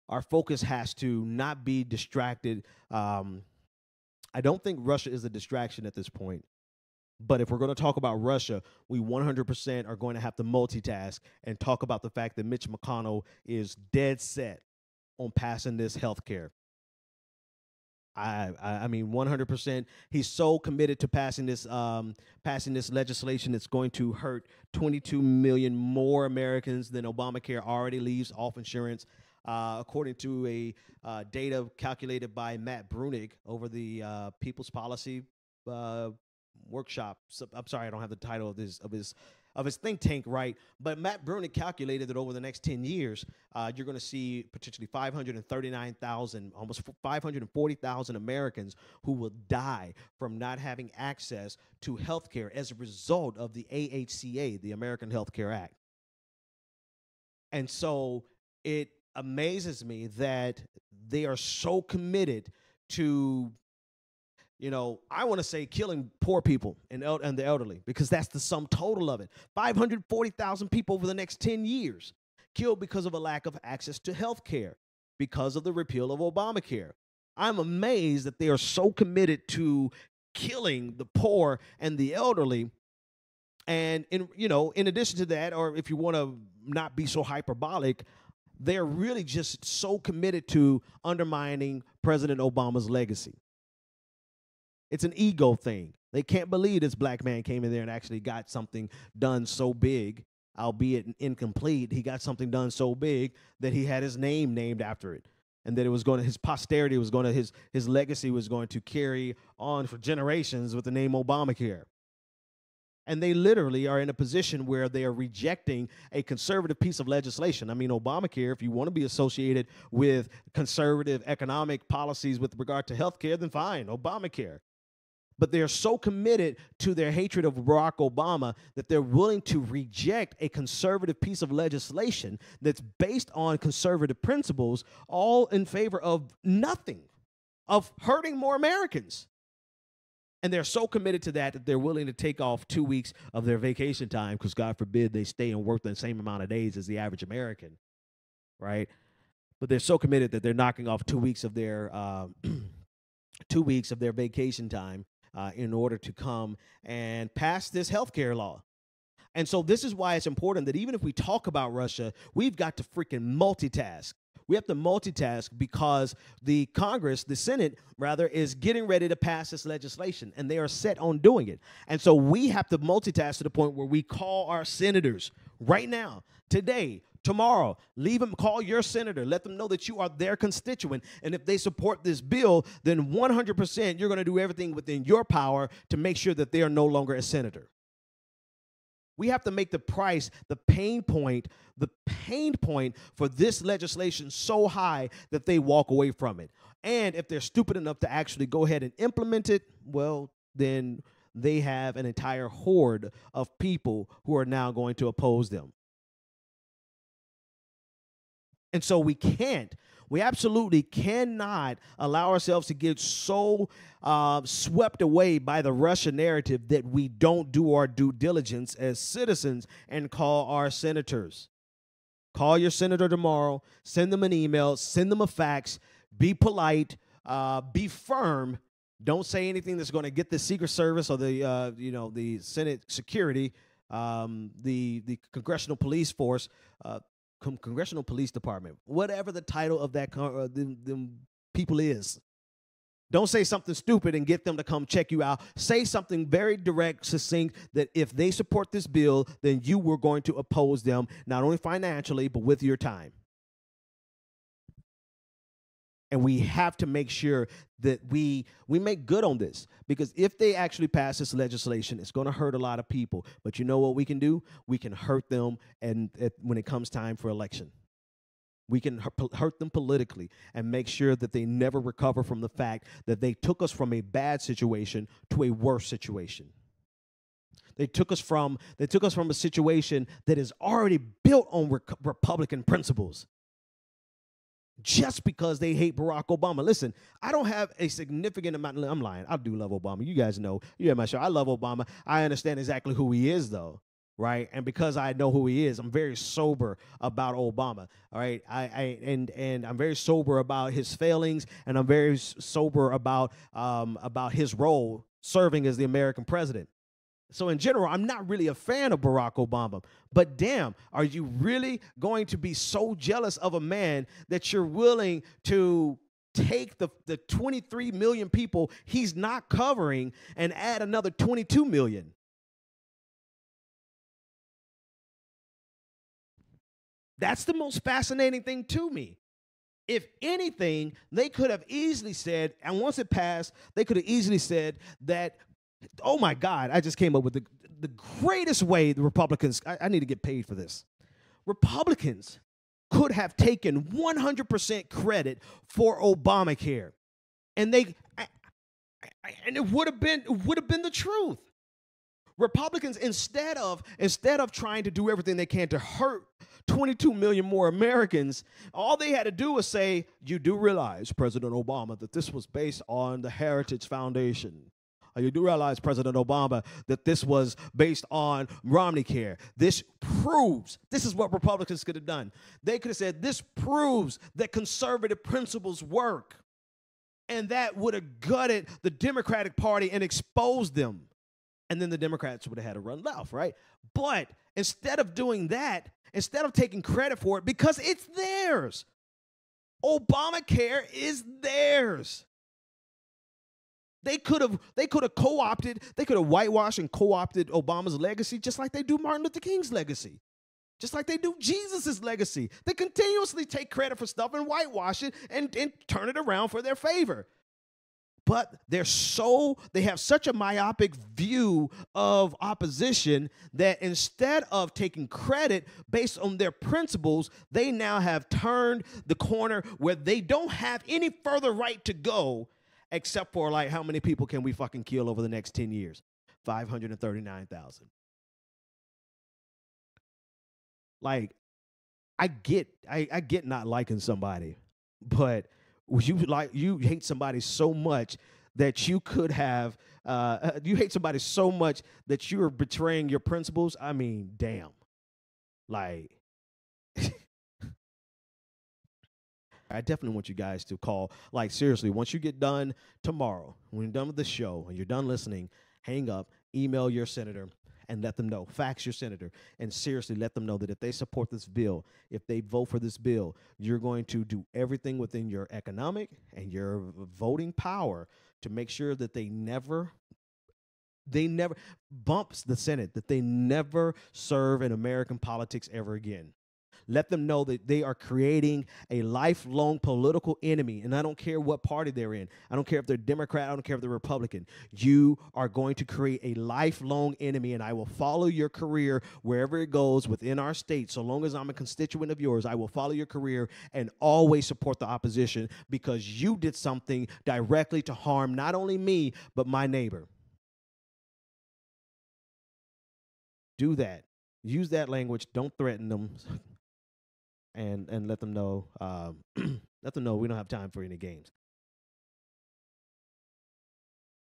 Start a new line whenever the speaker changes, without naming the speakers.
our focus has to not be distracted. I don't think Russia is a distraction at this point. But if we're going to talk about Russia, we 100% are going to have to multitask and talk about the fact that Mitch McConnell is dead set on passing this health care. I mean, 100%. He's so committed to passing this legislation that's going to hurt 22 million more Americans than Obamacare already leaves off insurance. According to a data calculated by Matt Brunig over the People's Policy workshop. So, I'm sorry, I don't have the title of his think tank right, but Matt Brunig calculated that over the next 10 years, you're going to see potentially 539,000, almost 540,000 Americans who will die from not having access to health care as a result of the AHCA, the American Health Care Act. And so it amazes me that they are so committed to, I want to say killing poor people and the elderly, because that's the sum total of it. 540,000 people over the next 10 years killed because of a lack of access to health care because of the repeal of Obamacare. I'm amazed that they are so committed to killing the poor and the elderly. And, in addition to that, or if you want to not be so hyperbolic, they're really just so committed to undermining President Obama's legacy. It's an ego thing. They can't believe this black man came in there and actually got something done so big, albeit incomplete. He got something done so big that he had his name named after it, and that his posterity was going to, his legacy was going to carry on for generations with the name Obamacare. And they literally are in a position where they are rejecting a conservative piece of legislation. I mean, Obamacare, if you want to be associated with conservative economic policies with regard to health care, then fine, Obamacare. But they're so committed to their hatred of Barack Obama that they're willing to reject a conservative piece of legislation that's based on conservative principles, all in favor of nothing, of hurting more Americans. And they're so committed to that they're willing to take off 2 weeks of their vacation time, because God forbid they stay and work the same amount of days as the average American, right? But they're so committed that they're knocking off 2 weeks of their 2 weeks of their vacation time in order to come and pass this healthcare law. And so this is why it's important that even if we talk about Russia, we've got to freaking multitask. We have to multitask because the Congress, the Senate, rather, is getting ready to pass this legislation, and they are set on doing it. And so we have to multitask to the point where we call our senators right now, today, tomorrow. Leave them, call your senator. Let them know that you are their constituent. And if they support this bill, then 100% you're going to do everything within your power to make sure that they are no longer a senator. We have to make the price, the pain point for this legislation so high that they walk away from it. And if they're stupid enough to actually go ahead and implement it, well, then they have an entire horde of people who are now going to oppose them. And so we absolutely cannot allow ourselves to get so swept away by the Russia narrative that we don't do our due diligence as citizens and call our senators. Call your senator tomorrow, send them an email, send them a fax, be polite, be firm. Don't say anything that's going to get the Secret Service or the Senate security, the Congressional Police Force, Congressional Police Department, whatever the title of that them people is. Don't say something stupid and get them to come check you out. Say something very direct, succinct, that if they support this bill, then you were going to oppose them, not only financially, but with your time. And we have to make sure that we make good on this, because if they actually pass this legislation, it's going to hurt a lot of people. But you know what we can do? We can hurt them when it comes time for election. We can hurt them politically and make sure that they never recover from the fact that they took us from a bad situation to a worse situation. They took us from a situation that is already built on Republican principles, just because they hate Barack Obama. Listen, I don't have a significant amount. I'm lying. I do love Obama. You guys know. You have my show. I love Obama. I understand exactly who he is, though. right? And because I know who he is, I'm very sober about Obama, all right? And I'm very sober about his failings, and I'm very sober about his role serving as the American president. So in general, I'm not really a fan of Barack Obama, but damn, are you really going to be so jealous of a man that you're willing to take the 23 million people he's not covering and add another 22 million? That's the most fascinating thing to me. If anything, they could have easily said, and once it passed, they could have easily said that, oh my God, I just came up with the greatest way the Republicans, I need to get paid for this. Republicans could have taken 100% credit for Obamacare. And and it would have been the truth. Republicans, instead of trying to do everything they can to hurt 22 million more Americans, all they had to do was say, you do realize, President Obama, that this was based on the Heritage Foundation. You do realize, President Obama, that this was based on Romney Care. This proves, this is what Republicans could have done. They could have said, this proves that conservative principles work. And that would have gutted the Democratic Party and exposed them. And then the Democrats would have had to run left, right? But instead of doing that, instead of taking credit for it, because it's theirs, Obamacare is theirs. They could have co-opted, they could have whitewashed and co-opted Obama's legacy just like they do Martin Luther King's legacy. Just like they do Jesus's legacy. They continuously take credit for stuff and whitewash it and turn it around for their favor. But they have such a myopic view of opposition that instead of taking credit based on their principles, they now have turned the corner where they don't have any further right to go except for, like, how many people can we fucking kill over the next 10 years? 539,000. Like, I get not liking somebody, but you hate somebody so much that you could have you hate somebody so much that you are betraying your principles. I mean, damn. Like, I definitely want you guys to call. Like, seriously, once you get done tomorrow, when you're done with the show and you're done listening, hang up, email your senator, and let them know. Fax your senator, and seriously let them know that if they support this bill, if they vote for this bill, you're going to do everything within your economic and your voting power to make sure that they never bumps the Senate, that they never serve in American politics ever again. Let them know that they are creating a lifelong political enemy, and I don't care what party they're in. I don't care if they're Democrat. I don't care if they're Republican. You are going to create a lifelong enemy, and I will follow your career wherever it goes within our state. So long as I'm a constituent of yours, I will follow your career and always support the opposition because you did something directly to harm not only me, but my neighbor. Do that. Use that language. Don't threaten them. And let them know we don't have time for any games.